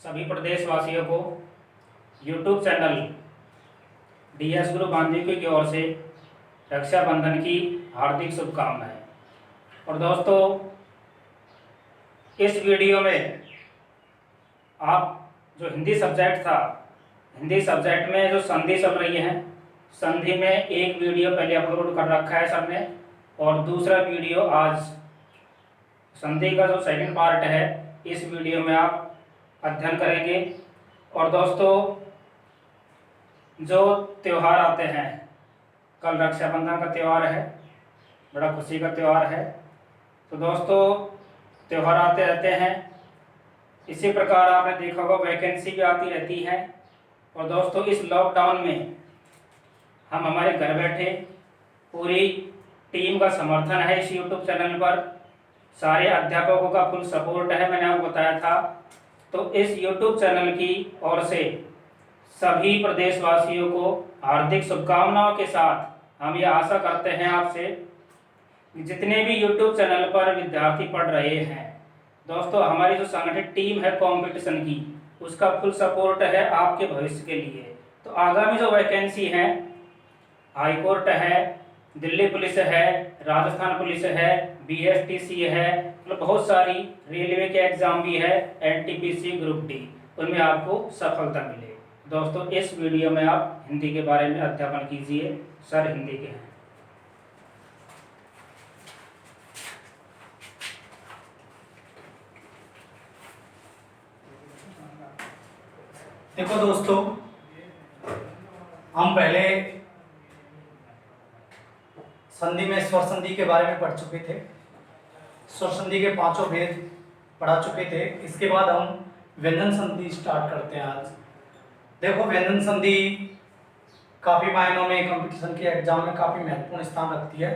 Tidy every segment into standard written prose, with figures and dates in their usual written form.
सभी प्रदेशवासियों को यूट्यूब चैनल DS गुरु बांदीकुई की ओर से रक्षाबंधन की हार्दिक शुभकामनाएं। और दोस्तों, इस वीडियो में आप जो हिंदी सब्जेक्ट था, हिंदी सब्जेक्ट में जो संधि चल रही है, संधि में एक वीडियो पहले अपलोड कर रखा है सर ने, और दूसरा वीडियो आज संधि का जो सेकंड पार्ट है, इस वीडियो में आप अध्ययन करेंगे। और दोस्तों, जो त्यौहार आते हैं, कल रक्षाबंधन का त्यौहार है, बड़ा खुशी का त्यौहार है। तो दोस्तों, त्यौहार आते रहते हैं, इसी प्रकार आपने देखा होगा वैकेंसी भी आती रहती है। और दोस्तों, इस लॉकडाउन में हम हमारे घर बैठे पूरी टीम का समर्थन है इस यूट्यूब चैनल पर, सारे अध्यापकों का फुल सपोर्ट है, मैंने आपको बताया था। तो इस यूट्यूब चैनल की ओर से सभी प्रदेशवासियों को हार्दिक शुभकामनाओं के साथ हम ये आशा करते हैं आपसे, जितने भी यूट्यूब चैनल पर विद्यार्थी पढ़ रहे हैं, दोस्तों हमारी जो संगठित टीम है कंपटीशन की, उसका फुल सपोर्ट है आपके भविष्य के लिए। तो आगामी जो वैकेंसी है, हाई कोर्ट है, दिल्ली पुलिस है, राजस्थान पुलिस है, BSTC है, मतलब बहुत सारी, रेलवे के एग्जाम भी है, NTPC ग्रुप D, उनमें आपको सफलता मिले। दोस्तों, इस वीडियो में आप हिंदी के बारे में अध्यापन कीजिए। सर हिंदी के हैं। देखो दोस्तों, हम पहले संधि में स्वर संधि के बारे में पढ़ चुके थे, स्वर संधि के पांचों भेद पढ़ा चुके थे। इसके बाद हम व्यंजन संधि स्टार्ट करते हैं आज। देखो, व्यंजन संधि काफ़ी मायनों में कंपटीशन के एग्जाम में काफ़ी महत्वपूर्ण स्थान रखती है।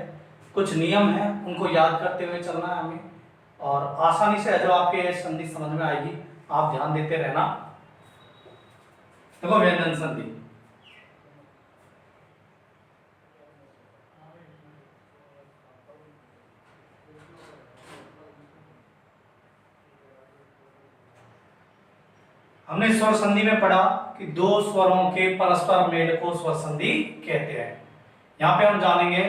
कुछ नियम हैं, उनको याद करते हुए चलना है हमें, और आसानी से जो आपके संधि समझ में आएगी, आप ध्यान देते रहना। देखो, व्यंजन संधि, हमने स्वर संधि में पढ़ा कि दो स्वरों के परस्पर मेल को स्वर संधि कहते हैं। यहां पे हम जानेंगे,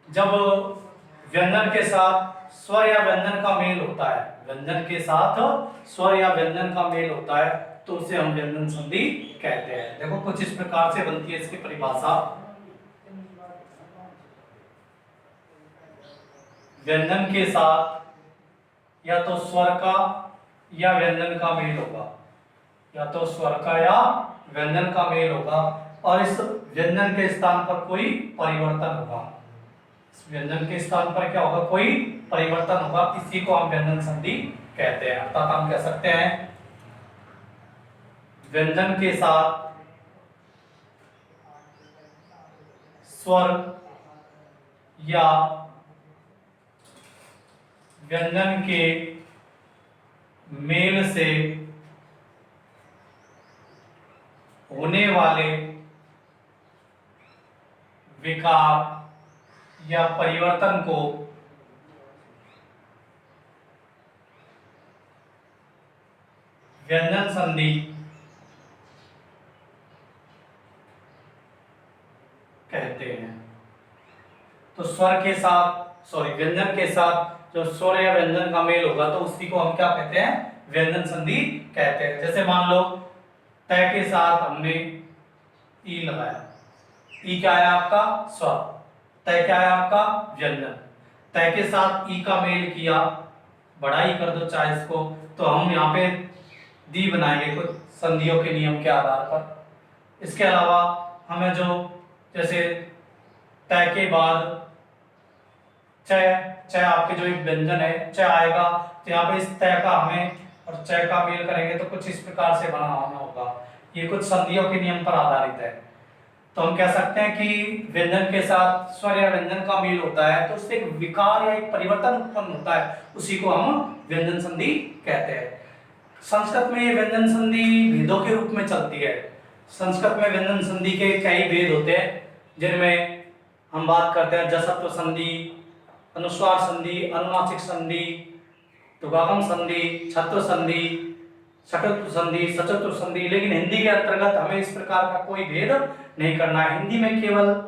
जब व्यंजन के साथ स्वर या व्यंजन का मेल होता है, व्यंजन के साथ स्वर या व्यंजन का मेल होता है, तो उसे हम व्यंजन संधि कहते हैं। देखो, कुछ इस प्रकार से बनती है इसकी परिभाषा। व्यंजन के साथ या तो स्वर का या व्यंजन का मेल होगा, या तो स्वर का या व्यंजन का मेल होगा, और इस व्यंजन के स्थान पर कोई परिवर्तन होगा। इस व्यंजन के स्थान पर क्या होगा? कोई परिवर्तन होगा। इसी को हम व्यंजन संधि कहते हैं। अर्थात हम कह सकते हैं, व्यंजन के साथ स्वर या व्यंजन के मेल से होने वाले विकार या परिवर्तन को व्यंजन संधि कहते हैं। तो स्वर के साथ, व्यंजन के साथ जो स्वर या व्यंजन का मेल होगा, तो उसी को हम क्या कहते हैं? व्यंजन संधि कहते हैं। जैसे मान लो, तय के साथ हमने ई लगाया, ई क्या है आपका? स्वर। तय क्या है आपका? व्यंजन। तय के साथ ई का मेल किया, बढ़ाई कर दो चाहे इसको, तो हम यहाँ पे दी बनाएंगे कुछ संधियों के नियम के आधार पर। इसके अलावा हमें जो, जैसे तय के बाद चय आपके जो एक व्यंजन है, चय आएगा, तो यहाँ पे इस तय का हमें और चय का मेल करेंगे तो कुछ इस प्रकार से बनाना होगा। ये कुछ संधियों के नियम पर आधारित है। तो हम कह सकते हैं कि व्यंजन के साथ स्वर या व्यंजन का मेल होता है, तो उससे एक विकार या एक परिवर्तन उत्पन्न होता है, उसी को हम व्यंजन संधि कहते हैं। संस्कृत में ये व्यंजन संधि भेदों के रूप में चलती है। संस्कृत में व्यंजन संधि के कई भेद होते हैं, जिनमें हम बात करते हैं जसत्व संधि, अनुस्वार संधि, अनुनासिक संधि, तुगागम संधि, छत्र संधि, षटत्र संधि, सचत्र संधि, लेकिन हिंदी के अंतर्गत हमें इस प्रकार का कोई भेद नहीं करना है। हिंदी में केवल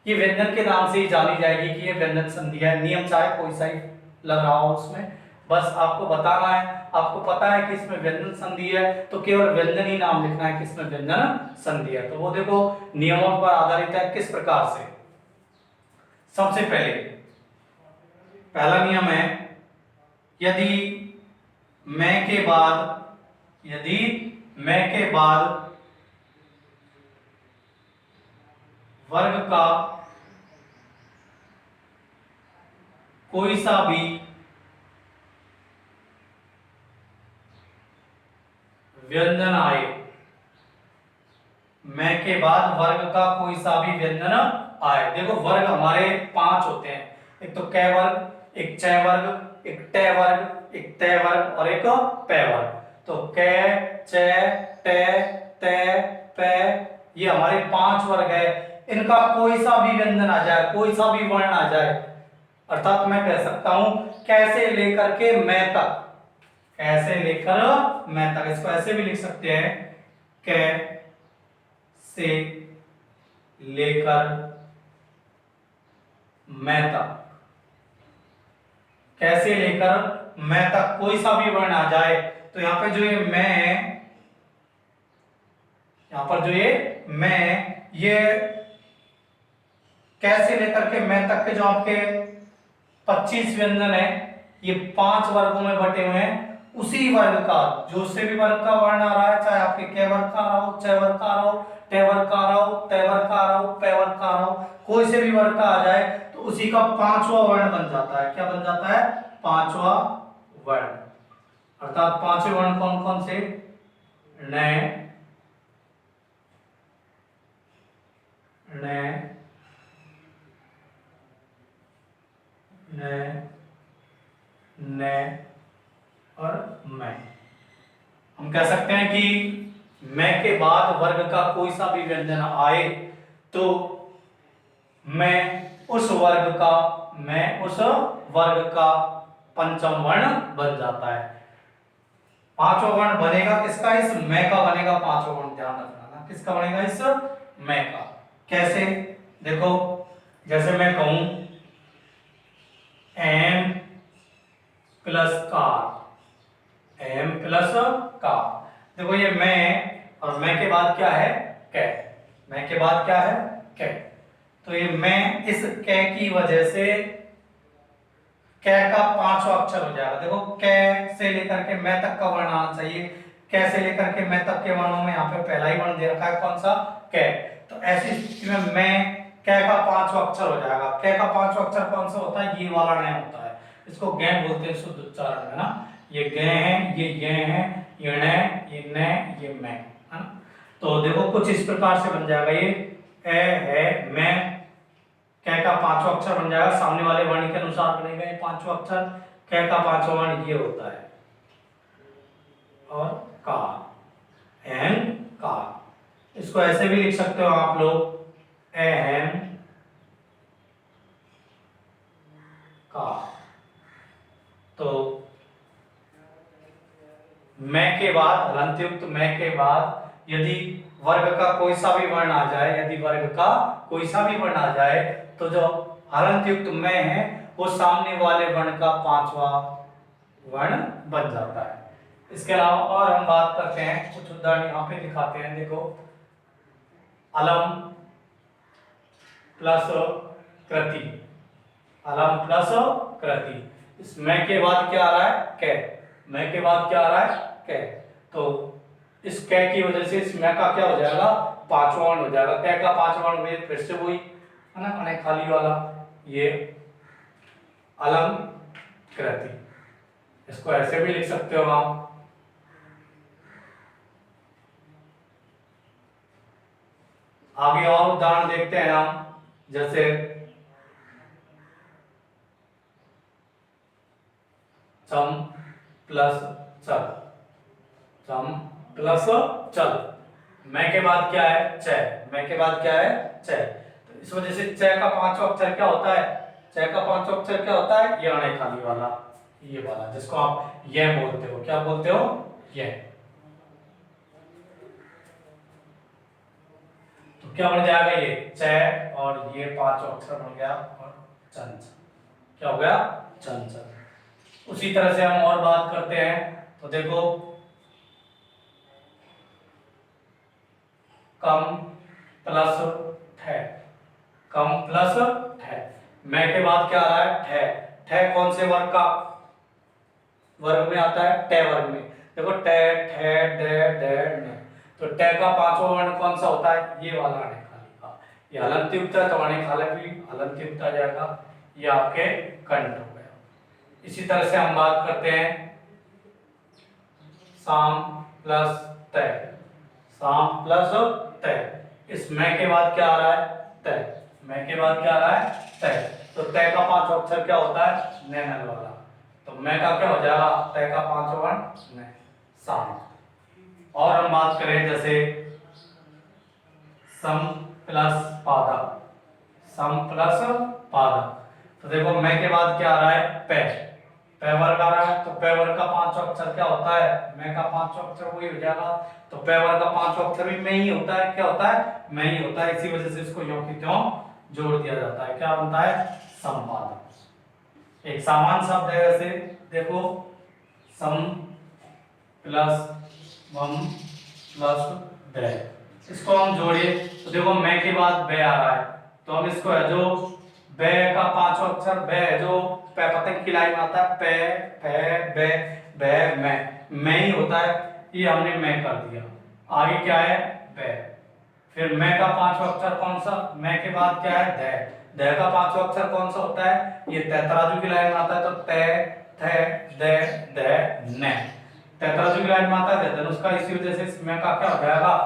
ये व्यंजन के नाम से ही जानी जाएगी कि ये व्यंजन संधि है। नियम चाहे कोई सा ही लग रहा हो उसमें, बस आपको बताना है। आपको पता है कि इसमें व्यंजन संधि है तो केवल व्यंजन ही नाम लिखना है कि इसमें व्यंजन संधि है। तो वो देखो नियमों पर आधारित है किस प्रकार से। सबसे पहले पहला नियम है, यदि मैं के बाद वर्ग का कोई सा भी व्यंजन आए, मैं के बाद वर्ग का कोई सा भी व्यंजन आए। देखो वर्ग हमारे 5 होते हैं, एक तो कै वर्ग, एक चै वर्ग, एक टै वर्ग, एक तै वर्ग और एक पै वर्ग। तो कै, चै, टै, तै, पै, ये हमारे 5 वर्ग है। इनका कोई सा भी व्यंजन आ जाए, कोई सा भी वर्ण आ जाए, अर्थात मैं कह सकता हूं कैसे लेकर के मैं तक, कैसे लेकर मैं तक, इसको ऐसे भी लिख सकते हैं, कै से लेकर मैं तक, कैसे लेकर मैं तक कोई सा भी वर्ण आ जाए। तो यहां पे जो ये मैं है, यहां पर जो ये मैं, ये कैसे लेकर के मैं तक के जो आपके 25 व्यंजन है, ये 5 वर्गों में बटे हुए हैं। उसी वर्ग का, जो से भी वर्ग का वर्ण आ रहा है, चाहे आपके कै वर्ग का आ रहा हो, चै वर्ग का आ रहा हो, टै वर्ग का आ रहा हो, तै वर्ग का आ रहा हो, पै वर्ग का आ रहा हो, कोई से भी वर्ग का आ जाए तो उसी का 5वां वर्ण बन जाता है। क्या बन जाता है? 5वां वर्ण। अर्थात 5वें वर्ण कौन कौन से? न, न, न, न और मैं। हम कह सकते हैं कि मैं के बाद वर्ग का कोई सा भी व्यंजन आए तो मैं उस वर्ग का पंचम वर्ण बन जाता है। 5वां वर्ण बनेगा किसका? इस मैं का बनेगा 5वां वर्ण, ध्यान रखना ना, किसका बनेगा? इस मैं का। कैसे? देखो, जैसे मैं कहूं M plus car, M plus का, देखो ये मैं और मैं के बाद क्या है? कै। मैं के बाद क्या है? कै। तो ये मैं, इस कै की वजह से कै का 5वां अक्षर हो जाएगा। देखो कै से लेकर के मैं तक का वर्ण आना चाहिए। कै से लेकर के मैं तक के वर्णों में यहाँ पे पहला ही वर्ण दे रखा है, कौन सा? कै। तो ऐसी स्थिति में मैं कै का 5वां अक्षर हो जाएगा। कै का 5वां अक्षर कौन सा होता है? ये वाला नहीं होता है, इसको गै बोलते हैं शुद्ध उच्चारण में ना। ये गै है, ये है, ये न, ये न, ये मैं, है ना। तो देखो कुछ इस प्रकार से बन जाएगा, ये ए है, मैं, कै का 5वां अक्षर बन जाएगा, सामने वाले वर्ण के अनुसार बनेगा ये 5वां अक्षर। कै का 5वां वर्ण ये होता है, और का, एन का। इसको ऐसे भी लिख सकते हो आप लोग, एन का। तो मैं के बाद, हलंतयुक्त मैं के बाद यदि वर्ग का कोई सा भी वर्ण आ जाए, यदि वर्ग का कोई सा भी वर्ण आ जाए तो जो हलंतयुक्त मैं है वो सामने वाले वर्ण का 5वां वर्ण बन जाता है। इसके अलावा और हम बात करते हैं, कुछ उदाहरण यहाँ पे दिखाते हैं। देखो, अलम प्लस कृति, अलम प्लस कृति, इस मैं के बाद क्या आ रहा है? कै। मैं के बाद क्या आ रहा है? कै। तो इस कै की वजह से इस मैं का क्या हो जाएगा? 5वां वर्ण हो जाएगा। कै का 5वां वर्ण फिर से वही है ना, अने खाली वाला, ये अलम कृति। इसको ऐसे भी लिख सकते हो आप, आगे और उदाहरण देखते हैं हम। जैसे चम प्लस चल, चम प्लस चल, मैं के बाद क्या है? चै। मैं के बाद क्या है? चै। तो इस वजह से चै का 5वां अक्षर क्या होता है? चै का 5वां अक्षर क्या होता है? ये आने खाली वाला, ये वाला, जिसको आप ये बोलते हो। क्या बोलते हो? ये। क्या बन जाएगा ये च, और ये पांचों अक्षर बन गया और चंचल। क्या हो गया? चंचल। उसी तरह से हम और बात करते हैं तो देखो कम प्लस ठे, कम प्लस ठे। मैं के बाद क्या आ रहा है? ठे। ठे कौन से वर्ग का वर्ग में आता है? टे वर्ग में। देखो टे, ठे, डे, डे, ने। तो टे का पांचवा वर्ण कौन सा होता है? ये वाला आने खाली का। ये हलंत युक्त है तो आने खाली भी हलंत युक्त आ जाएगा। ये आपके कंठ हो गया। इसी तरह से हम बात करते हैं साम प्लस तय, साम प्लस तय। इस मैं के बाद क्या आ रहा है? तय। मैं के बाद क्या आ रहा है? तय। तो तय का पांचवा अक्षर क्या होता है? नैनल वाला। तो मैं का क्या हो जाएगा? तय का पांचवा वर्ण नै, साम। और हम बात करें जैसे सम प्लस पादा, सम प्लस पादा। तो देखो मैं के बाद क्या आ रहा है? पे। पे वर्ग आ रहा है तो पे वर्ग का पांचवा अक्षर क्या होता है? मैं का पांचवा अक्षर वही हो जाएगा। तो पे वर्ग का पांचवा अक्षर भी मैं ही होता है। क्या होता है? मैं ही होता है। इसी वजह से इसको यों की त्यों जोड़ दिया जाता है। क्या बनता है? समपादक। एक सामान्य शब्द है वैसे। देखो सम प्लस वम प्लस बे, इसको हम जोड़िए तो देखो मैं के बाद बे आ रहा है तो हम इसको है जो बे का पांचवा अक्षर बे है जो पे पतंग की लाइन में आता है। पे, फे, बे, बे, मैं ही होता है। ये हमने मैं कर दिया। आगे क्या है? बे। फिर मैं का पांचवा अक्षर कौन सा? मैं के बाद क्या है? दे। दे का पांचवा अक्षर कौन सा होता है? ये तराजू की लाइन में आता है तो ते, थे, दे, दे, ने। तराजू की लाइन में आता है धनुष का। इसी वजह से इस मैं का क्या हो जाएगा?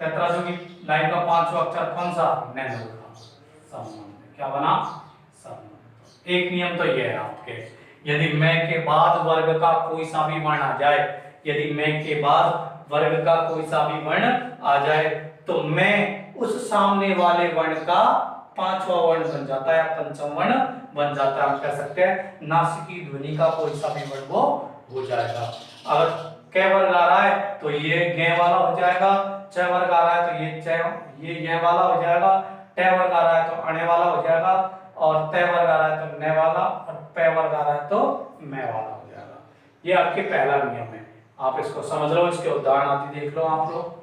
तराजू की लाइन का पांचवा अक्षर कौन सा? नैन होगा। संबंध क्या बना? संबंध। एक नियम तो ये है आपके, यदि मैं के बाद वर्ग का कोई सा भी वर्ण आ जाए, यदि मैं के बाद वर्ग का कोई सा भी वर्ण आ जाए तो मैं उस सामने वाले वर्ण का पांचवा वर्ण बन जाता है, पंचम वर्ण बन जाता है। हम कह सकते हैं नासिकी ध्वनि का कोई सा भी वर्ण वो हो जाएगा। अगर क वर्ग आ रहा है तो ये गे वाला हो जाएगा, च वर्ग आ रहा है तो ये च ये वाला हो जाएगा, ट वर्ग आ रहा है तो अणे वाला हो जाएगा, और त वर्ग आ रहा है तो ने वाला, और प वर्ग आ रहा है तो मैं वाला हो जाएगा। ये आपके पहला नियम है। आप इसको समझ लो, इसके उदाहरण आदि देख लो आप लोग।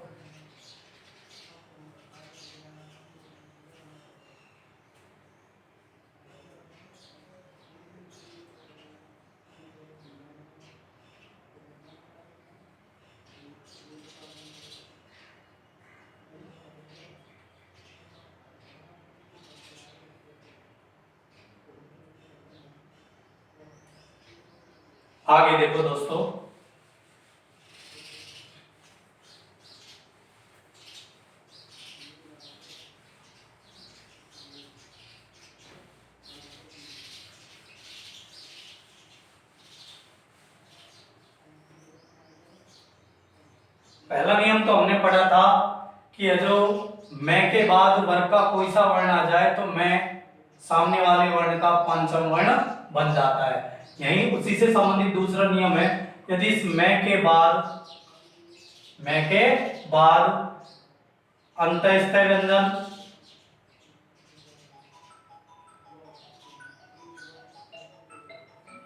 आगे देखो दोस्तों, पहला नियम तो हमने पढ़ा था कि जो मैं के बाद वर्ग का कोई सा वर्ण आ जाए तो मैं सामने वाले वर्ण का पंचम वर्ण बन जाता है। यही उसी से संबंधित दूसरा नियम है, यदि इस मैं के बाद अंतःस्थय व्यंजन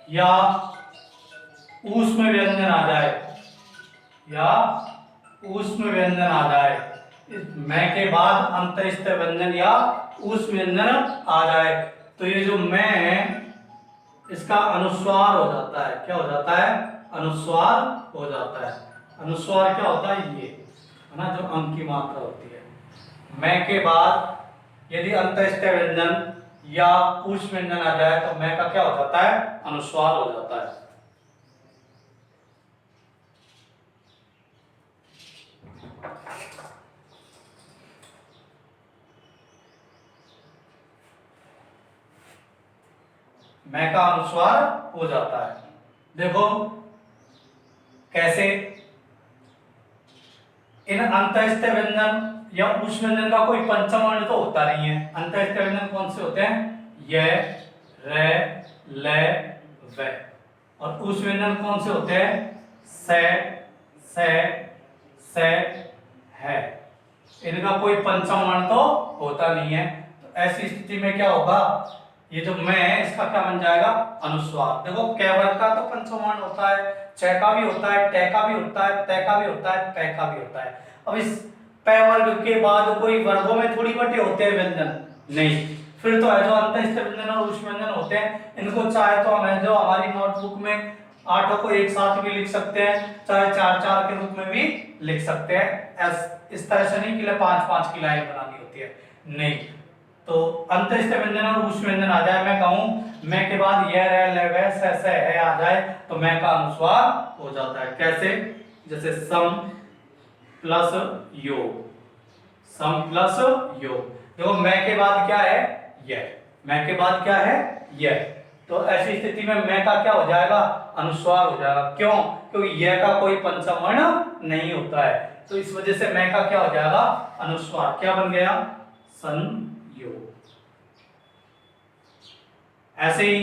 या ऊष्म व्यंजन आ जाए, या ऊष्म व्यंजन आ जाए, इस मैं के बाद अंतःस्थय व्यंजन या ऊष्म व्यंजन आ जाए तो ये जो मैं है इसका अनुस्वार हो जाता है। क्या हो जाता है? अनुस्वार हो जाता है। अनुस्वार क्या होता है? ये है ना, जो अंक की मात्रा होती है। मैं के बाद यदि अंतःस्थय व्यंजन या ऊष्म व्यंजन आ जाए तो मैं का क्या हो जाता है? अनुस्वार हो जाता है। मैं का अनुस्वार हो जाता है। देखो कैसे, इन अंतःस्थय व्यंजन या ऊष्म व्यंजन का कोई पंचम वर्ण तो होता नहीं है। अंतःस्थय व्यंजन कौन से होते हैं? य, रे, ले, वे। और ऊष्म व्यंजन कौन से होते हैं? से, है। इनका कोई पंचम वर्ण तो होता नहीं है। तो ऐसी स्थिति में क्या होगा, ये जो मैं है इसका क्या बन जाएगा, अनुस्वार। देखो कै वर्ग का तो पंचम वर्ण होता है, च का भी होता है, ट का भी होता है, त का भी होता है, प का भी होता है। अब इस प वर्ग के बाद कोई वर्गों में थोड़ी बटे होते हैं व्यंजन, नहीं। फिर तो है जो अंतःस्थ व्यंजन और उष्म व्यंजन होते हैं, इनको चाहे तो हम है जो हमारी नोटबुक में 8 को एक साथ भी लिख सकते हैं, चाहे 4-4 के रूप में भी लिख सकते हैं। इस तरह से नहीं कि 5-5 की लाइन बनानी होती है, नहीं। तो अंतःस्थ व्यंजन और उष्म व्यंजन आ जाए, मैं कहूं मैं के बाद यह रह ले वह स है आ जाए, तो मैं का अनुस्वार हो जाता है। कैसे, जैसे सम प्लस योग, सम प्लस योग। देखो मैं के बाद क्या है, यह, मैं के बाद क्या है, यह। तो ऐसी स्थिति में मैं का क्या हो जाएगा, अनुस्वार हो जाएगा। क्यों, क्योंकि यह का कोई पंचम वर्ण नहीं होता है, तो इस वजह से मैं का क्या हो जाएगा, अनुस्वार। क्या बन गया, संयोग। ऐसे ही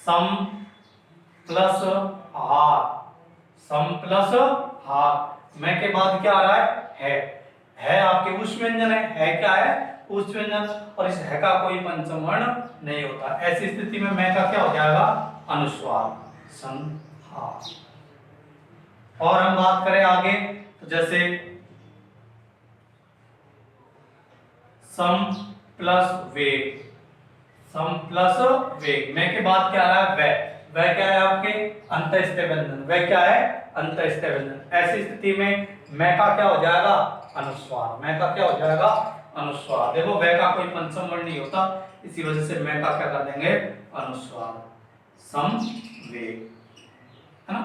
सम प्लस हार, सम प्लस हार, मैं के बाद क्या आ रहा है आपके उष्म व्यंजन है क्या है, उष्म व्यंजन, और इस है का कोई पंचम वर्ण नहीं होता। ऐसी स्थिति में मैं का क्या हो जाएगा, अनुस्वार, संहार। और हम बात करें आगे, तो जैसे सम प्लस वेग, सम प्लस वेग, मैं के बाद क्या आ रहा है, वह क्या है आपके अंतःस्थ व्यंजन, वह क्या है अंतःस्थ व्यंजन। ऐसी स्थिति में मैं का क्या हो जाएगा, अनुस्वार, मैं का क्या हो जाएगा, अनुस्वार। देखो वह का कोई पंचम वर्ण नहीं होता, इसी वजह से मैं का क्या कर देंगे, अनुस्वार, सम वेग, है ना।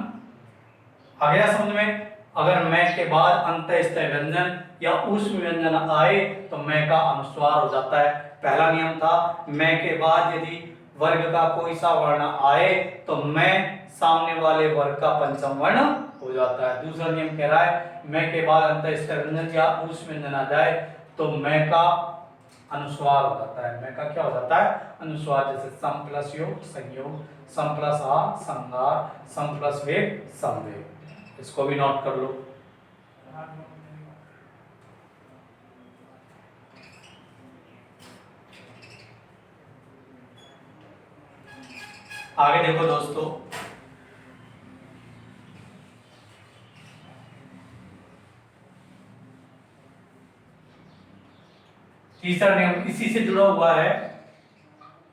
आ गया समझ में। अगर मैं के बाद अंतःस्थ व्यंजन या उष्म व्यंजन आए तो मैं का अनुस्वार हो जाता है। पहला नियम था मैं के बाद यदि वर्ग का कोई सा वर्ण आए तो मैं सामने वाले वर्ग का पंचम वर्ण हो जाता है। दूसरा नियम कह रहा है मैं के बाद अंतःस्थ व्यंजन या उष्म व्यंजन आ जाए तो मैं का अनुस्वार हो जाता है। मैं का क्या हो जाता है, अनुस्वार। जैसे सम प्लस योग संयोग, सम प्लस हार संहार, सम प्लस वेग समवेग। इसको भी नोट कर लो। आगे देखो दोस्तों, तीसरा नियम इसी से जुड़ा हुआ है।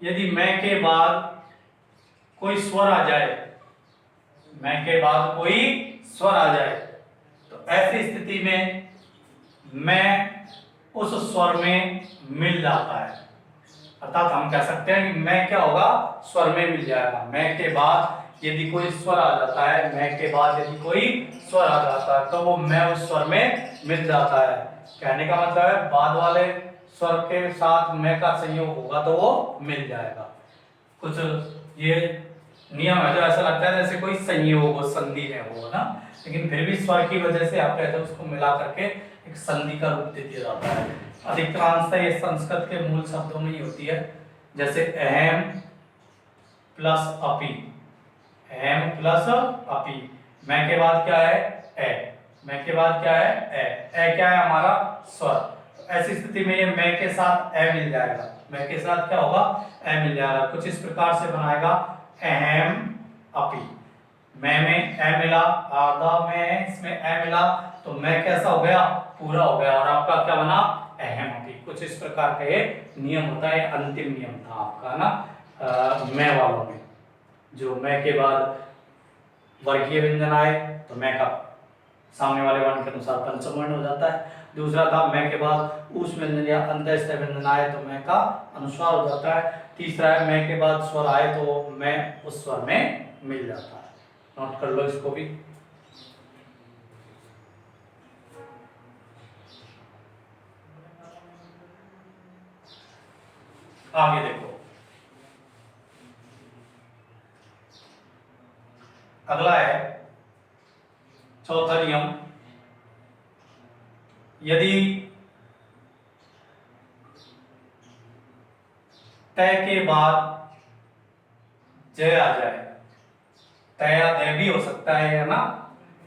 यदि मैं के बाद कोई स्वर आ जाए, मैं के बाद कोई स्वर आ जाए तो ऐसी स्थिति में मैं उस स्वर में मिल जाता है। अर्थात हम कह सकते हैं कि मैं क्या होगा, स्वर में मिल जाएगा। मैं के बाद यदि कोई स्वर आ जाता है, मैं के बाद यदि कोई स्वर आ जाता है तो वो मैं उस स्वर में मिल जाता है। कहने का मतलब है बाद वाले स्वर के साथ मैं का संयोग होगा तो वो मिल जाएगा। कुछ ये नियम है जो ऐसा लगता है जैसे कोई संयोग हो, संधि में हो ना, लेकिन फिर भी स्वर की वजह से आप कहते हैं उसको मिला करके एक संधि का रूप दे दिया जाता है। अधिकांशतः ये संस्कृत के मूल शब्दों में ही होती है। जैसे अहम प्लस अपि, अहम प्लस अपि, मैं के बाद क्या है, ए, मैं के बाद क्या है, ए क्या है हमारा स्वर। ऐसी स्थिति में ये मैं के साथ ए मिल जाएगा, मैं के साथ क्या होगा, ए मिल जाएगा। कुछ इस प्रकार से बनाएगा, अहम अपि, मैं में ए मिला, आधा में है इसमें ए मिला तो मैं कैसा हो गया, पूरा हो गया, और आपका क्या बना, अहम अपि। कुछ इस प्रकार का ये नियम होता है, अंतिम नियम था आपका ना मैं वालों में। जो मैं के बाद वर्गीय व्यंजन आए तो मैं का सामने वाले वर्ण के अनुसार पंचम वर्ण हो जाता है। दूसरा था मैं के बाद उष्म व्यंजन या अंतःस्थ व्यंजन आए तो मैं का अनुस्वार हो जाता है। तीसरा है मैं के बाद स्वर आए तो मैं उस स्वर में मिल जाता है। नोट कर लो इसको भी। आगे देखो, अगला है चौथा नियम। यदि तय के बाद जय आ जाए, तय या दय भी हो सकता है ना,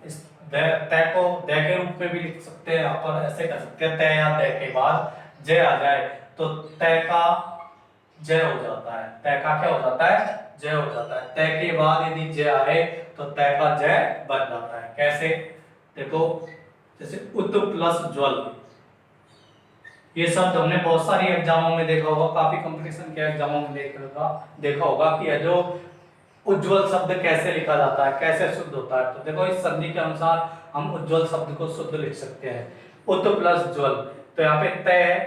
इस तय को दय के रूप में भी लिख सकते हैं, यहाँ पर ऐसे कर सकते हैं, तय या दय के बाद जय आ जाए तो तय का जय हो जाता है, तय का क्या हो जाता है, जय हो जाता है। तय के बाद यदि जय आए तो तय का जय बन जाता है। कैसे, देखो जैसे उत प्लस ज्वल, ये शब्द हमने बहुत सारी एग्जामों में देखा होगा, काफी कंपटीशन के एग्जामों में देखा होगा कि ये जो उज्जवल शब्द कैसे लिखा जाता है, कैसे शुद्ध होता है। तो देखो इस संधि के अनुसार हम उज्जवल शब्द को शुद्ध लिख सकते हैं, उत प्लस ज्वल। तो यहाँ पे तय है,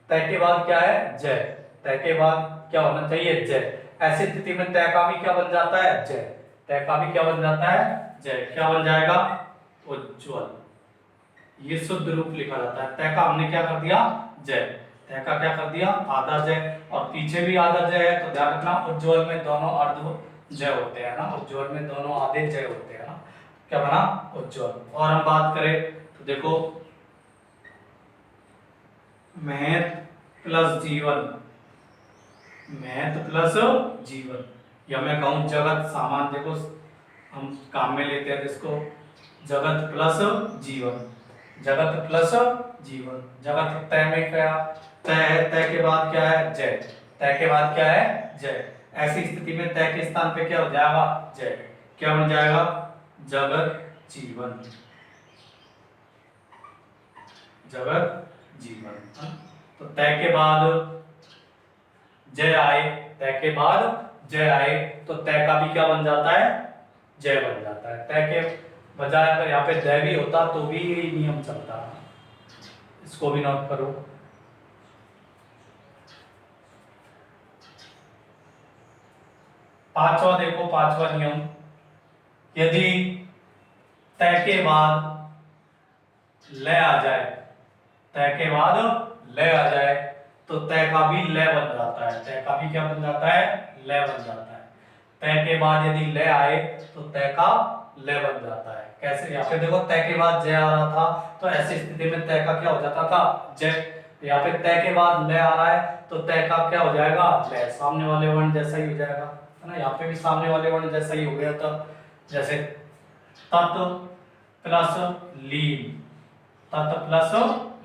तय के बाद क्या है, जय, तय के बाद क्या होना चाहिए, जय। ऐसी स्थिति में तय का भी क्या बन जाता है, जय, तय का भी क्या बन जाता है, जय। क्या बन जाएगा, उज्जवल। ये शुद्ध रूप लिखा जाता है। तय का हमने क्या कर दिया, जय, तय का क्या कर दिया, आधा जय, और पीछे भी आधा जय है। तो ध्यान रखना उज्जवल में दोनों अर्ध जय होते हैं ना, उज्जवल में दोनों आधे जय होते हैं ना, क्या बना, उज्जवल। और हम बात करें तो देखो महत प्लस जीवन, महत प्लस जीवन, या मैं कहूं जगत सामान, देखो हम काम में लेते हैं जिसको, जगत प्लस जीवन, जगत प्लस जीवन। जगत तय में क्या, तय है, तय के बाद क्या है, जय, तय के बाद क्या है, जय। ऐसी स्थिति में तय के स्थान पे क्या हो जाएगा, जय। क्या बन जाएगा, जगत जीवन, जगत जीवन। तो तय के बाद जय आए, तय के बाद जय आए तो तय का भी क्या बन जाता है, जय बन जाता है। तय के बजाय अगर यहाँ पे दय भी होता तो भी यही नियम चलता, इसको भी नोट करो। पांचवा देखो, पांचवा नियम, यदि तय के बाद लय आ जाए, तय के बाद लय आ जाए तो तय का भी लय बन जाता है, तय का भी क्या बन जाता है, लय बन जाता है। तय के बाद यदि लय आए तो तय का लय बन जाता है। कैसे, यहाँ पे देखो तय के बाद जय आ रहा था तो ऐसी स्थिति में तय का क्या हो जाता था, जय। यहाँ पे तय के बाद लय आ रहा है तो तय का क्या हो जाएगा, लय, सामने वाले वर्ण जैसा ही हो जाएगा, है ना। यहाँ पे भी सामने वाले वर्ण जैसा ही हो गया था, जैसे तत् प्लस लीन, तत् प्लस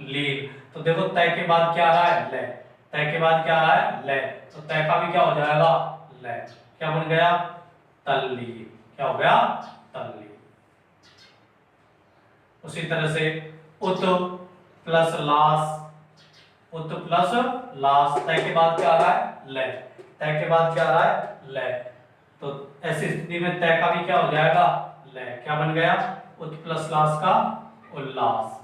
लीन। तो देखो तय के बाद क्या आ रहा है, लय, तय के बाद क्या आ रहा है, लय, तो तय का भी क्या हो जाएगा, लय। क्या बन गया, तल्लीन, क्या हो गया, तल्लीन। उसी तरह से उत प्लस लास, उत प्लस लास, तय के बाद क्या आ रहा है, लय, तय के बाद क्या आ रहा है, लय। तो ऐसी स्थिति में तय का भी क्या हो जाएगा, लय। क्या बन गया, उत प्लस लास का उल्लास।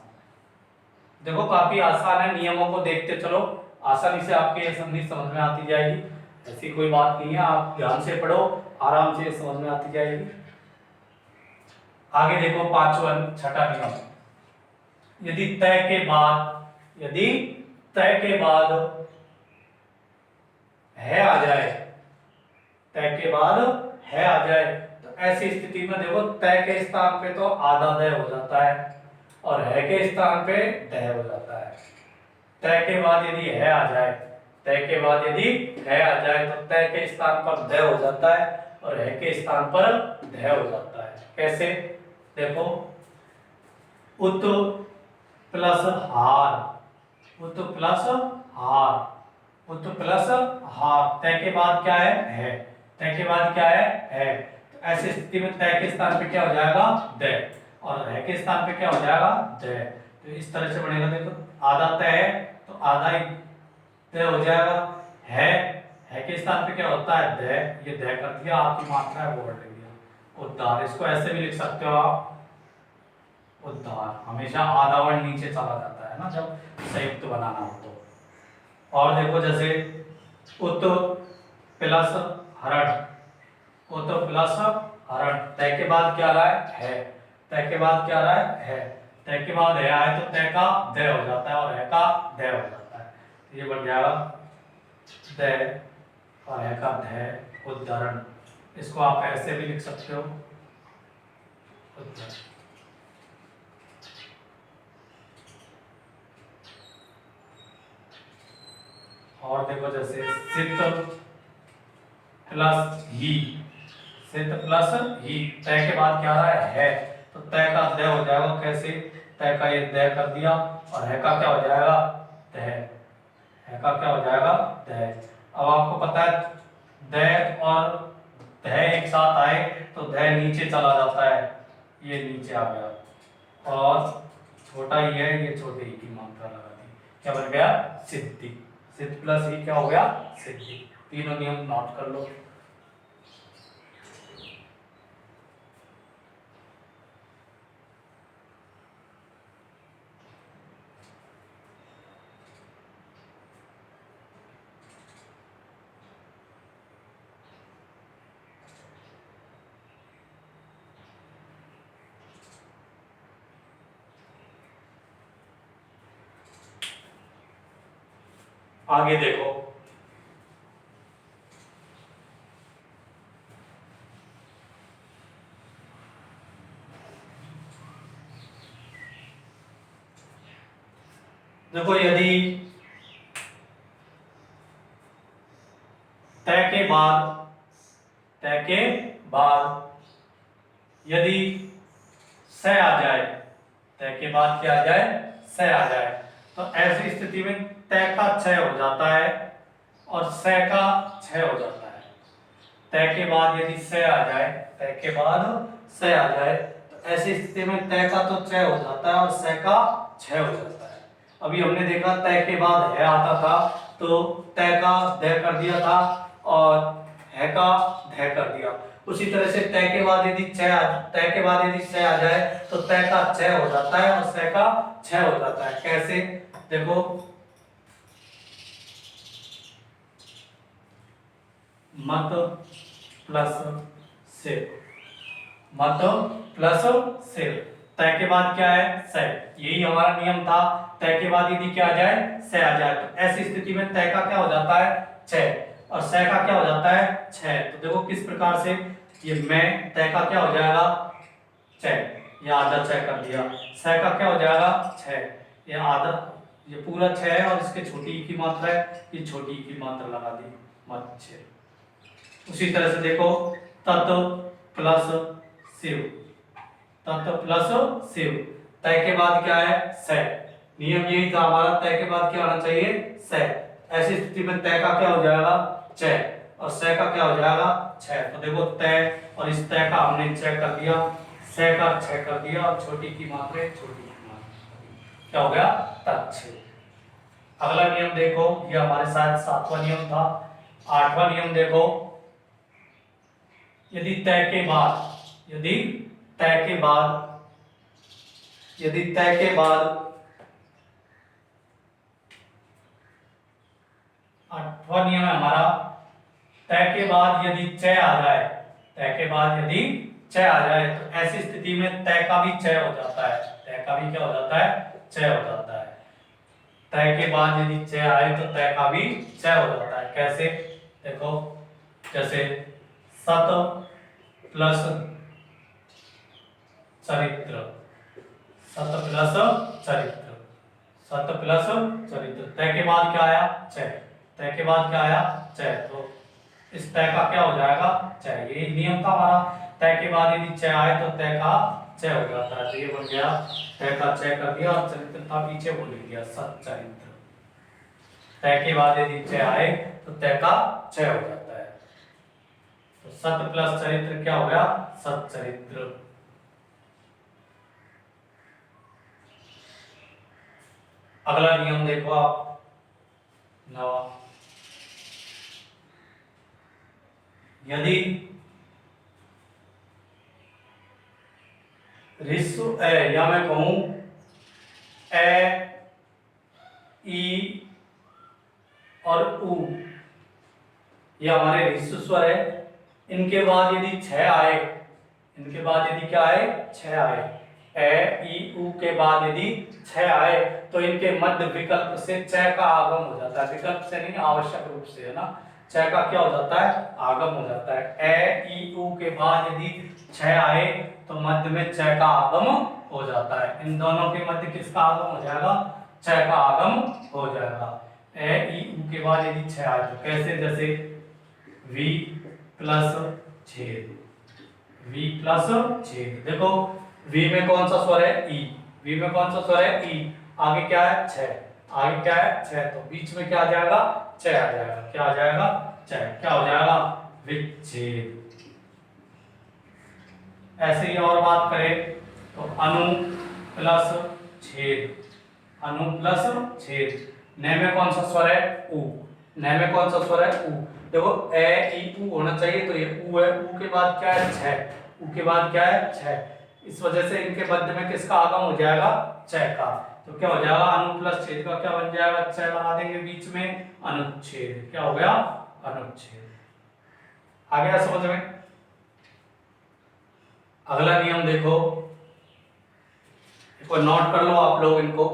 देखो काफी आसान है, नियमों को देखते चलो, आसानी से आपके ये संधि समझ में आती जाएगी, ऐसी कोई बात नहीं है। आप ध्यान से पढ़ो, आराम से समझ में आती जाएगी। आगे देखो पांचवा, छठा नियम, यदि तय के बाद, यदि तय के बाद है आ जाए, तय के बाद है आ जाए तो ऐसी स्थिति में देखो तय के स्थान पे तो आधा दय हो जाता है और है के स्थान पे दय हो जाता है। तय के बाद यदि है आ जाए, तय के बाद यदि है आ जाए तो तय के स्थान पर दय हो जाता है और है के स्थान पर दय हो जाता है। कैसे, देखो उत प्लस हार, उत प्लस हार, उत प्लस हार, तय के बाद क्या है, तय के बाद क्या है। तो ऐसी स्थिति में तय के स्थान पे क्या हो जाएगा, दय, और है के स्थान पे क्या हो जाएगा, दय। तो इस तरह से बनेगा, देखो आधा तय है तो आधा ही तय हो जाएगा, है के स्थान पे क्या होता है, दय, ये दय कर दिया, आपकी मात्रा है वो हट गया। उद्धार, इसको ऐसे भी लिख सकते हो आप, उद्धार, हमेशा आधा वर्ण नीचे चला जाता है ना जब संयुक्त बनाना हो तो। और देखो जैसे उत प्लस हरण, उत प्लस हरण, तय के बाद क्या आ रहा है, तय के बाद क्या आ रहा है, तय के बाद है आए तो तय का दय हो जाता है और है का दय हो जाता है। तो ये बन जाएगा दय और है का दय, उद्धरण। इसको आप ऐसे भी लिख सकते हो, उद्धरण। और देखो जैसे सित प्लस ही, सित प्लस ही, तय के बाद क्या आ रहा है, तो तय का द हो जाएगा। कैसे? तय का ये द कर दिया और है का क्या हो जाएगा? द। है का क्या हो जाएगा? द। अब आपको पता है द और ध एक साथ आए तो ध नीचे चला जाता है, ये नीचे आ गया और छोटा ही है, ये छोटे ही की मात्रा लगा दी, क्या बन गया? सिद्धि। सिद्ध प्लस ही क्या हो गया? सिद्धि। तीनों नियम नोट कर लो। आगे देखो, देखो यदि तय के बाद यदि स आ जाए, तय के बाद क्या आ जाए? स आ जाए, तो ऐसी स्थिति में तय का क्षय हो जाता है और स का क्षय हो जाता है। तय के बाद यदि स आ जाए, तय के बाद स आ जाए तो ऐसी स्थिति में तय का तो क्षय हो जाता है और स का क्षय हो जाता है। अभी हमने देखा तय के बाद है आता था तो तय का द कर दिया था और है का ध कर दिया। उसी तरह से तय के बाद यदि स आ जाए तो तय का क्षय हो जाता है और स का क्षय हो जाता है। कैसे? देखो मत प्लस सिर, मत प्लस सिर, तय के बाद क्या है? स। यही हमारा नियम था, तय के बाद यदि क्या आ जाए? स आ जाए तो ऐसी स्थिति में तय का क्या हो जाता है? छ और स का क्या हो जाता है? छ। तो देखो किस प्रकार से ये मैं तय का क्या हो जाएगा? छ, ये आधा छ कर दिया। स का क्या हो जाएगा? छ, ये आधा, ये पूरा छ है और इसके छोटी ई की मात्रा है, ये छोटी ई की मात्रा लगा दी, मत छ। उसी तरह से देखो तत्व प्लस शिव, तत्व प्लस शिव, तय के बाद क्या है? स। नियम यही था हमारा, तय के बाद क्या होना चाहिए? स। ऐसी स्थिति में तय का क्या हो जाएगा? च और स का क्या हो जाएगा? छ। तो देखो तय और इस तय का हमने छ कर दिया, स का छ कर दिया और छोटी की मात्रा छोटी की मात्रा, क्या हो गया? तच्छ। अगला नियम देखो, ये हमारे साथ 7वां नियम था। 8वां नियम देखो, यदि तय के बाद 8वां नियम है हमारा, तय के बाद यदि च आ जाए, तय के बाद यदि च आ जाए तो ऐसी स्थिति में तय का भी च हो जाता है, तय का भी क्या हो जाता है? च हो जाता है। तय के बाद यदि च आए तो तय का भी च हो जाता है। कैसे? देखो जैसे सत प्लस चरित्र, सत प्लस चरित्र, सत प्लस चरित्र, तय के बाद क्या आया? च, तय के बाद क्या आया? च, तो इस तय का क्या हो जाएगा? च। ये नियम था हमारा, तय के बाद यदि च आए तो तय का च हो जाता है। तो ये बन गया, तय का च कर दिया और चरित्र था पीछे वो लिख दिया सच्चरित्र। तय के बाद यदि च आए तो तय का च हो जाता है। तो सत प्लस चरित्र क्या हो गया? सच्चरित्र। अगला नियम देखो आप, 9वां, यदि ऋस्व ए, या मैं कहूं ए, ई और उ, ये हमारे ऋस्व स्वर है, इनके बाद यदि छ आए, इनके बाद यदि क्या आए? छ आए, ए, ई, उ के बाद यदि छ आए तो इनके मध्य विकल्प से च का आगम हो जाता है। विकल्प से नहीं, आवश्यक रूप से, है ना। च का क्या हो जाता है? आगम हो जाता है। ए, ई, उ के बाद यदि छ आए तो मध्य में च का आगम हो जाता है। इन दोनों के मध्य किसका आगम हो जाएगा? च का आगम हो जाएगा। ए, ई, उ के बाद यदि छ आए तो कैसे? जैसे v प्लस छेद, v प्लस छेद, देखो वी में कौन सा स्वर है? ई। वी में कौन सा स्वर है? ई। आगे क्या है? छ। आगे क्या है? छ। तो बीच में क्या आ जाएगा? छ आ जाएगा। क्या आ जाएगा? छ। क्या हो जाएगा? विच्छेद। ऐसे ही और बात करें तो अनु प्लस छेद। अनु प्लस छेद। न में कौन सा स्वर है? उ। न में कौन सा स्वर है? उ। देखो ए ई उ होना चाहिए, तो ये उ है। उ के बाद क्या है? छ। उ के बाद क्या है? छ। इस वजह से इनके मध्य में किसका आगम हो जाएगा? छ का। तो क्या हो जाएगा? अनु प्लस छेद का क्या बन जाएगा? छ लगा देंगे बीच में, अनुच्छेद। क्या हो गया? अनुच्छेद। आ गया समझ में? अगला नियम देखो, इसको नोट कर लो आप लोग इनको।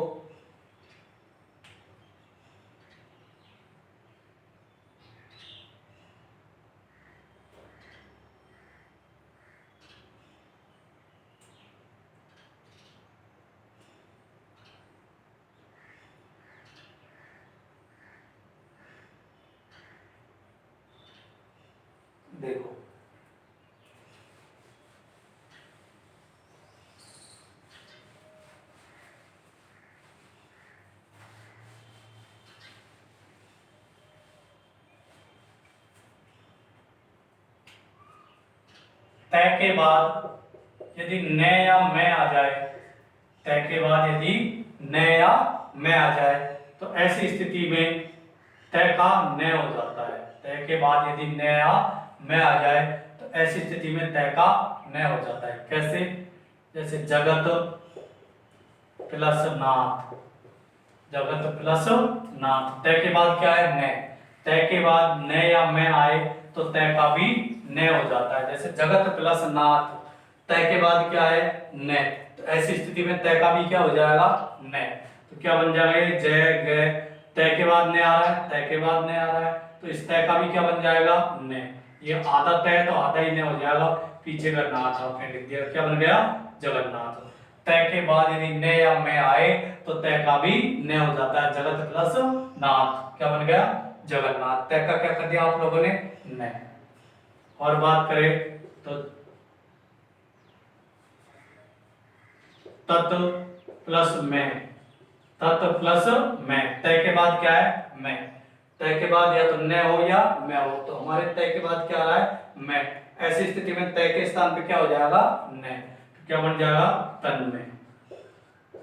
देखो तय के बाद यदि न या मैं आ जाए, तय के बाद यदि न या मैं आ जाए, तो ऐसी स्थिति में तय का न हो जाता है। तय के बाद यदि न या मैं आ जाए तो ऐसी स्थिति में तय का न हो जाता है। कैसे? जैसे जगत प्लस नाथ। जगत प्लस नाथ। तय के बाद क्या है? न। तय के बाद न या मैं आए तो तय का भी न हो जाता है। जैसे जगत प्लस नाथ, तय के बाद क्या है? न। तो ऐसी स्थिति में तय का भी क्या हो जाएगा? न। तो क्या बन जाएगा? ये जय गए। तय के बाद न आ रहा है, तय के बाद न आ रहा है, तो इस तय का भी क्या बन जाएगा? न। ये आधा तय तो आधा ही न हो जाएगा। पीछे का नाथ आपने लिख दिया, क्या बन गया? जगन्नाथ। तय के बाद यदि न या मैं आए तो तय का भी न हो जाता है। जगत प्लस नाथ क्या बन गया? जगन्नाथ। तय का क्या कर दिया आप लोगों ने? न। और बात करें तो तत् प्लस मैं। तत् प्लस मैं। तय के बाद क्या है? मैं। तय के बाद या तो न हो या मैं हो, तो हमारे तय के बाद क्या आ रहा है? मैं। ऐसी स्थिति में तय के स्थान पे क्या हो जाएगा? न। तो क्या बन जाएगा? तन्मय।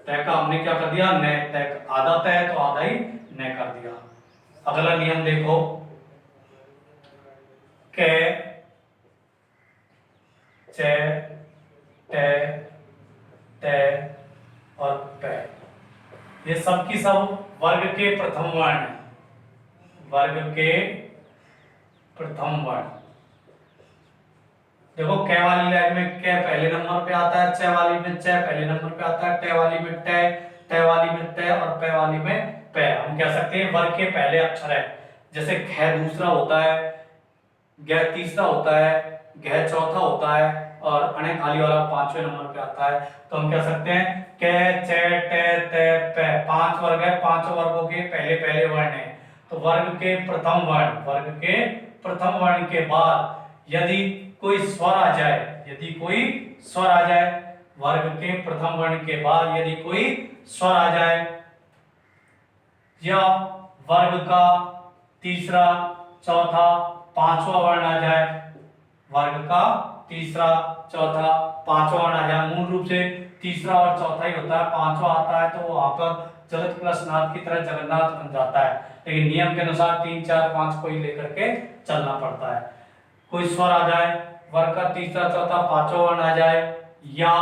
तय का हमने क्या कर दिया? न। तय आधा तय है तो आधा ही न कर दिया। अगला नियम देखो, कै च ट ट और प, ये सब की सब वर्ग के प्रथम वर्ण है। वर्ग के प्रथम वर्ण। देखो कै वाली लाइन में कै पहले नंबर पे आता है, च वाली में च पहले नंबर पे आता है, ट वाली में ट, ट वाली में ट और प वाली में प। हम कह सकते हैं वर्ग के पहले अक्षर है। जैसे ख दूसरा होता है, ग तीसरा होता है, घ चौथा होता है और अणे खाली वाला पांचवें नंबर पे आता है। तो हम कह सकते हैं क च ट त प, पांच वर्ग है, पांचों वर्गों के पहले पहले वर्ण है। तो वर्ग के प्रथम वर्ण, वर्ग के प्रथम वर्ण के बाद यदि कोई स्वर आ जाए, यदि कोई स्वर आ जाए, वर्ग के प्रथम वर्ण के बाद यदि कोई स्वर आ जाए या वर्ग का तीसरा चौथा पांचवा वर्ण आ जाए, वर्ग का तीसरा चौथा पांचवा वर्ण आ जाए, मूल रूप से तीसरा और चौथा ही होता है, पांचवा आता है तो वहां पर जगत प्लस नाथ की तरह जगन्नाथ बन जाता है। लेकिन नियम के अनुसार 3 4 5 को ही लेकर के चलना पड़ता है। कोई स्वर आ जाए, वर्ग का तीसरा चौथा पांचवा वर्ण आ जाए, या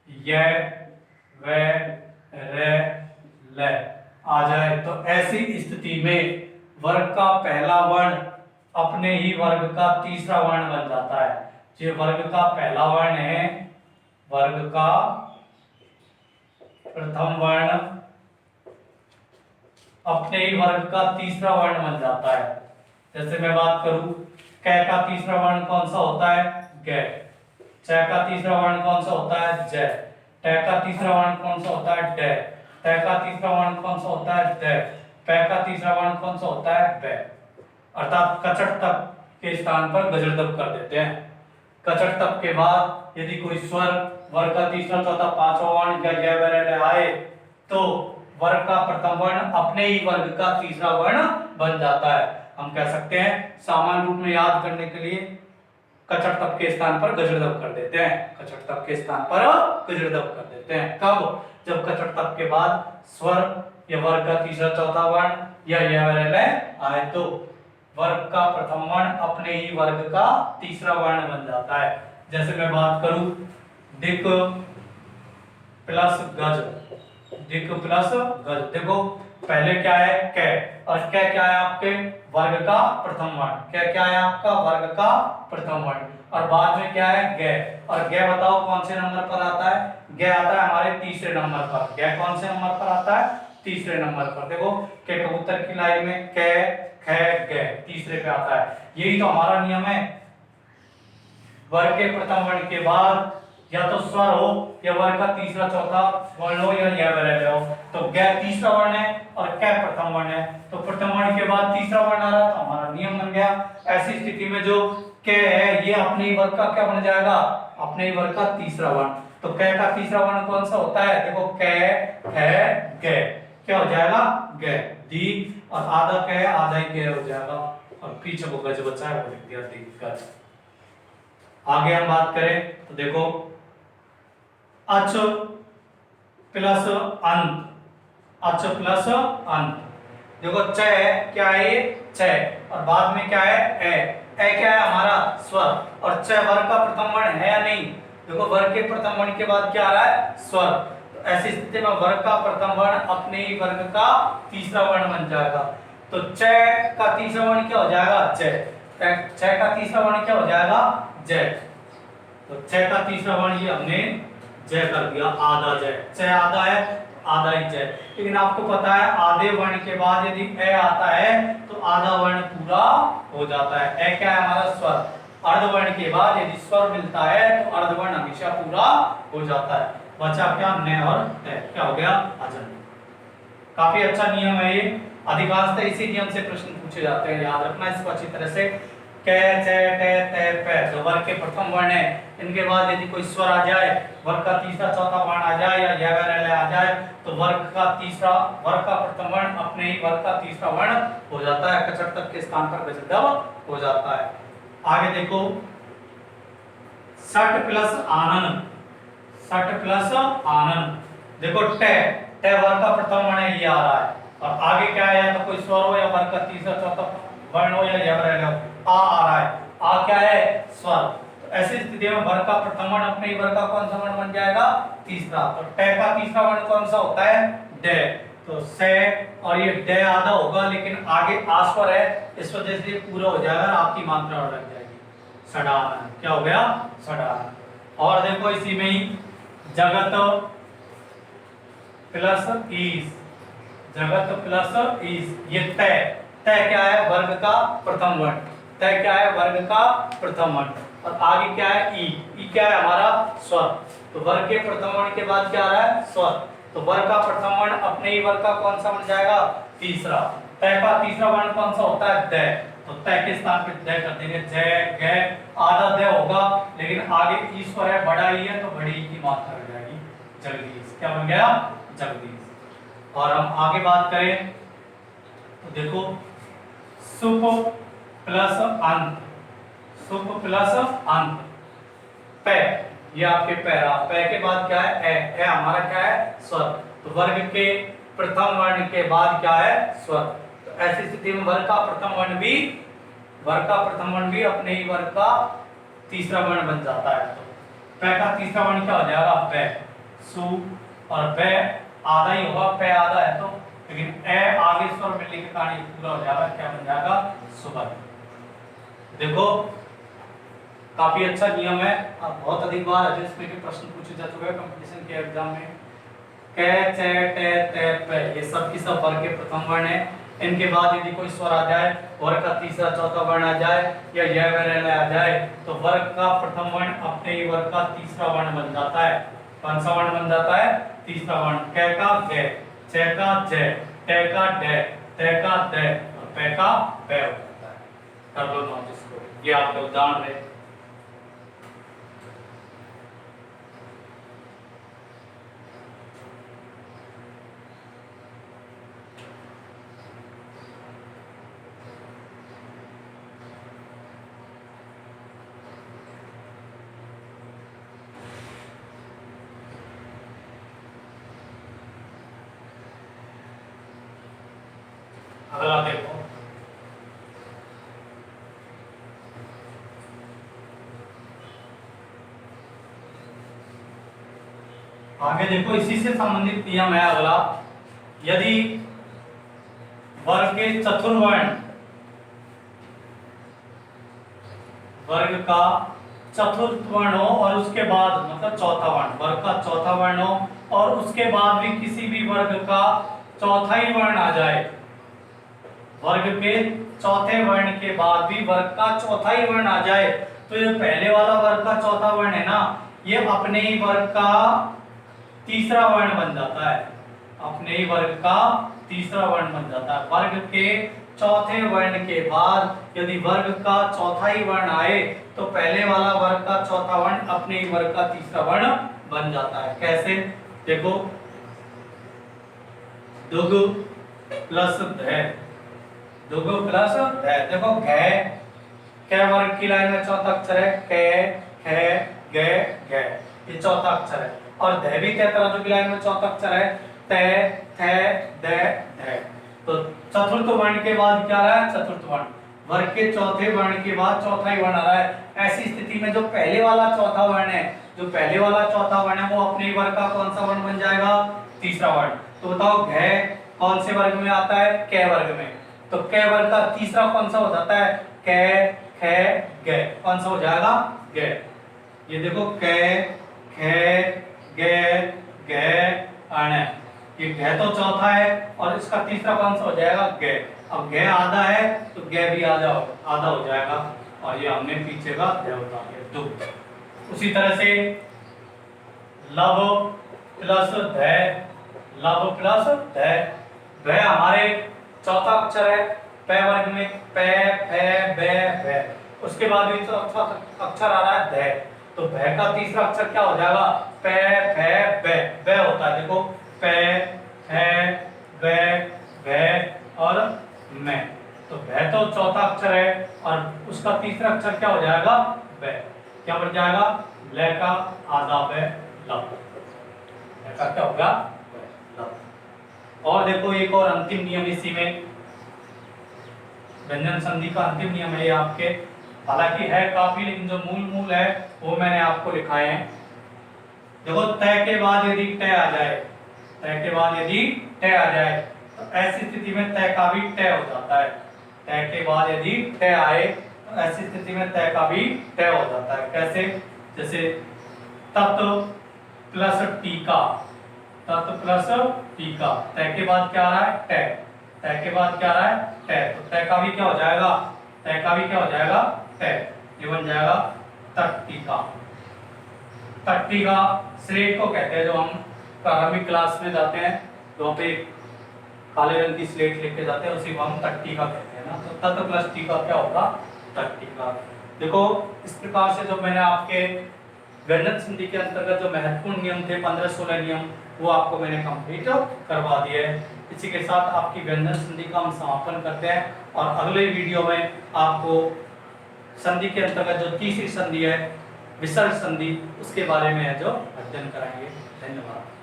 य व र ल आ जाए, तो ऐसी स्थिति में वर्ग का पहला वर्ण अपने ही वर्ग का तीसरा वर्ण बन जाता है। जो वर्ग का पहला वर्ण है, वर्ग का प्रथम वर्ण अपने ही वर्ग का तीसरा वर्ण बन जाता है। जैसे मैं बात करूं, क का तीसरा वर्ण कौन सा होता है? ग। च का तीसरा वर्ण कौन सा होता है? ज। ट का तीसरा वर्ण कौन सा होता है? ड। त का तीसरा वर्ण कौन सा होता है? द। प का तीसरा वर्ण कौन सा होता है? ब। अर्थात कचट तक के स्थान पर गजर दब कर देते हैं। कचट तक के बाद यदि कोई स्वर वर्ग का तीसरा चौथा पांचवा वर्ण या य वगैरह आए तो वर्ग का प्रथम वर्ण अपने ही वर्ग का तीसरा वर्ण बन जाता है। हम कह सकते हैं सामान्य रूप में याद करने के लिए कचड़ तप के स्थान पर गजड़ दब कर देते हैं, कचड़ तप के स्थान पर गजड़ दब कर देते हैं। कब? जब कचड़ तप के बाद स्वर या वर्ग का तीसरा चौथा वर्ण या य वगैरह आए तो वर्ग का प्रथम वर्ण अपने ही वर्ग का तीसरा वर्ण बन जाता है। जैसे मैं बात करूं दिक प्लस गज, दिक प्लस गज, देखो पहले क्या है कै, और कै क्या है आपके वर्ग का प्रथम वर्ण, कै क्या है आपका वर्ग का प्रथम वर्ण, और बाद में क्या है गै, और गै बताओ कौन से नंबर पर आता है? गै आता है हमारे तीसरे नंबर पर। गै कौन से नंबर पर आता है? तीसरे नंबर पर। देखो कै कबूतर की लाइन में कै खे गै तीसरे पे आता है। यही तो हमारा नियम है, वर्ग के प्रथम वर्ण के बाद या तो स्वर हो या वर्ग का तीसरा चौथा वर्ण हो या य वगैरह हो, तो गै तीसरा वर्ण है और कै प्रथम वर्ण है, तो प्रथम वर्ण के बाद तीसरा वर्ण आ रहा है तो हमारा नियम बन गया। ऐसी स्थिति में जो कै है ये अपने ही वर्ग का क्या बन जाएगा? अपने ही वर्ग का तीसरा वर्ण। तो कै का तीसरा वर्ण कौन सा होता है? देखो कै खे गै, क्या हो जाएगा? गै, दी, और आधा कै आधा ही गै हो जाएगा, और पीछे वो गज बचा है वो लिख दिया दी गज। आगे हम बात करें तो देखो अच प्लस अंत, अच प्लस अंत, देखो च है क्या है ये च, और बाद में क्या है ए क्या है हमारा स्वर, और च वर्ग का प्रथम वर्ण है या नहीं? देखो वर्ग के प्रथम वर्ण के बाद क्या आ रहा है? स्वर। तो ऐसी स्थिति में वर्ग का प्रथम वर्ण अपने ही वर्ग का तीसरा वर्ण बन जाएगा। तो च का तीसरा वर्ण क्या हो जाएगा? च, च का तीसरा वर्ण क्या हो जाएगा? जय। तो च का तीसरा वर्ण ये हमने जय कर दिया, आधा जय, च आधा है आधा ही जय। लेकिन आपको पता है आधे वर्ण के बाद यदि ए आता है तो आधा वर्ण पूरा हो जाता है। ए क्या है हमारा स्वर, अर्ध वर्ण के बाद यदि स्वर मिलता है तो अर्ध वर्ण हमेशा पूरा हो जाता है। बचा क्या? न और त, क्या हो गया? अजन। काफी अच्छा नियम है ये, अधिकांशतः इसी नियम से प्रश्न पूछे जाते हैं, याद रखना इसको अच्छी तरह से। कै चे टे ते पे जो वर्ग के प्रथम वर्ण है, इनके बाद यदि कोई स्वर आ जाए, वर्ग का तीसरा चौथा वर्ण आ जाए या य वगैरह आ जाए तो वर्ग का प्रथम वर्ण अपने ही वर्ग का तीसरा वर्ण हो जाता है, कचड़ तक के स्थान पर गजदब हो जाता है। आगे देखो सट प्लस आनन, सट प्लस आनन, देखो टे वर्ग का प्रथम वर्ण है ये आ रहा है, और आगे क्या है? या तो कोई स्वर हो या वर्ग का तीसरा चौथा वर्ण हो या य वगैरह हो, आ रहा है, आ क्या है? स्वर। तो ऐसी स्थिति में वर्ग का प्रथम वर्ण अपने ही वर्ग का कौन सा वर्ण बन जाएगा? तीसरा। तो टे का तीसरा वर्ण कौन सा होता है? डे। तो से, और ये डे आधा होगा लेकिन आगे आस्वर है, इस वजह से ये पूरा हो जाएगा, आपकी मात्रा और लग जाएगी। सडानन, क्या हो गया? सडानन। और देखो इसी में ही जगत प्लस ईस, जगत प्लस ईस, ये तय, तय क्या है? वर्ग का प्रथम वर्ण, तय क्या है? वर्ग का प्रथम वर्ण, और आगे क्या है? ई क्या है हमारा? स्वर। तो वर्ग के प्रथम वर्ण के बाद क्या आ रहा है? स्वर। तो वर्ग का प्रथम वर्ण अपने ही वर्ग का कौन सा बन जाएगा? तीसरा। तय का तीसरा वर्ण कौन सा होता है? दय। तो तय के स्थान पे दय कर देंगे, जय गय, आधा दय होगा लेकिन आगे ई स्वर है, बड़ा ई है तो बड़ी ई की मात्रा हो जाएगी, जगदीश। क्या बन गया? जगदीश। और हम आगे बात करें तो देखो सुप प्लस अंत, सुप प्लस अंत, पै, ये आपके पैरा, पै के बाद क्या है? ए हमारा क्या है? स्वर। तो वर्ग के प्रथम वर्ण के बाद क्या है? स्वर। तो ऐसी स्थिति में वर्ग का प्रथम वर्ण भी अपने ही वर्ग का तीसरा वर्ण बन जाता है। तो पै का तीसरा वर्ण क्या हो जाएगा? पै, सु, और पै आधा ही होगा, पै आधा है तो, लेकिन ए आगे स्वर मिलने के कारण पूरा हो जाएगा, क्या बन जाएगा? सुबह। देखो काफी अच्छा नियम है, और बहुत अधिक बार इसमें के प्रश्न पूछे जा चुके हैं कंपटीशन के एग्जाम में। कै चे टे ते पे ये सब की सब वर्ग के प्रथम वर्ण है, इनके बाद यदि कोई स्वर आ जाए, वर्ग का तीसरा चौथा वर्ण आ जाए या य वगैरह आ जाए तो वर्ग का प्रथम वर्ण अपने ही वर्ग का तीसरा वर्ण बन जाता है। कौन सा वर्ण बन जाता है? तीसरा वर्ण। कै का गे, चे का जय, टे का डे, ते का दे, और पे का पे हो जाता है। कर लो नोट इसको, ये आपके उदाहरण है। आगे देखो इसी से संबंधित नियम है अगला, यदि वर्ग के चतुर्वर्ण, वर्ग का चतुर्थ वर्ण हो और उसके बाद मतलब चौथा वर्ण, वर्ग का चौथा वर्ण हो और उसके बाद भी किसी भी वर्ग का चौथा ही वर्ण आ जाए, वर्ग के चौथे वर्ण के बाद भी वर्ग का चौथा ही वर्ण आ जाए, तो ये पहले वाला वर्ग का चौथा वर्ण है ना, ये अपने ही वर्ग का तीसरा वर्ण बन जाता है, अपने ही वर्ग का तीसरा वर्ण बन जाता है। वर्ग के चौथे वर्ण के बाद यदि वर्ग का चौथा ही वर्ण आए तो पहले वाला वर्ग का चौथा वर्ण अपने ही वर्ग का तीसरा वर्ण बन जाता है। कैसे? देखो, दुगु प्लस ध, दुगु प्लस ध, देखो घ, क वर्ग की लाइन में चौथा अक्षर है, क, ख, ग, घ, ये चौथा अक्षर है, और ध भी तराजू की लाइन में चौथा अक्षर है, त, थ, द, ध। तो चतुर्थ वर्ण के बाद क्या आ रहा है? चतुर्थ वर्ण, वर्ग के चौथे वर्ण के बाद चौथा ही वर्ण आ रहा है। ऐसी स्थिति में जो पहले वाला चौथा वर्ण है, जो पहले वाला चौथा वर्ण है, वो अपने वर्ग का कौन सा वर्ण बन जाएगा? तीसरा वर्ण। तो बताओ घ कौन से वर्ग में आता है? क वर्ग में। तो क वर्ग का तीसरा कौन सा हो जाता है? क, ख, ग, कौन सा हो जाएगा? ग। ये देखो क, ख, ग, घ, अण, ये घ तो चौथा है और इसका तीसरा कौन सा हो जाएगा? ग। अब घ आधा है तो ग भी आधा हो जाएगा, और ये हमने पीछे का ध बता दिया, दुग्ध। उसी तरह से लब प्लस ध, लब प्लस ध, भ हमारे चौथा अक्षर है, प वर्ग में प, फ, ब, भ, उसके बाद भी चौथा अक्षर आ रहा है ध, तो भ का तीसरा अक्षर क्या हो जाएगा? प, फ, ब, ब होता है। देखो प, फ, ब, भ और मैं, तो भ तो चौथा अक्षर है और उसका तीसरा अक्षर क्या हो जाएगा? ब। क्या बन जाएगा? ल का आधा ब, लब, ल का क्या होगा? लब। और देखो एक और अंतिम नियम इसी में, व्यंजन संधि का अंतिम नियम है ये आपके, हालांकि है काफी, लेकिन जो मूल है वो मैंने आपको लिखाए हैं। देखो तय के बाद यदि ट आ जाए, तय के बाद यदि ट आ जाए तो ऐसी स्थिति में तय का भी ट हो जाता है। तय के बाद यदि ट आए तो ऐसी स्थिति में तय का भी ट हो जाता है। कैसे? जैसे तत्व प्लस टीका, तत्व प्लस टीका, तय के बाद क्या आ रहा है? ट, तय के बाद क्या आ रहा है? ट, तो तय का भी क्या हो जाएगा? तय का भी क्या हो जाएगा? ट, ये बन जाएगा तट्टिका। तट्टिका स्लेट को कहते हैं, जो हम प्रारंभिक क्लास में जाते हैं तो वहाँ पे काले रंग की स्लेट लेके जाते हैं, उसी को हम तट्टिका कहते हैं ना। तो तत्व प्लस टीका क्या होगा? तट्टिका। देखो इस प्रकार से जो मैंने आपके व्यंजन संधि के अंतर्गत जो महत्वपूर्ण नियम थे, 15-16 नियम, वो आपको मैंने कंप्लीट करवा दिए हैं। इसी के साथ आपकी व्यंजन संधि का हम समापन करते हैं और अगले वीडियो में आपको संधि के अंतर्गत जो तीसरी संधि है, विसर्ग संधि, उसके बारे में जो अध्ययन कराएंगे। धन्यवाद।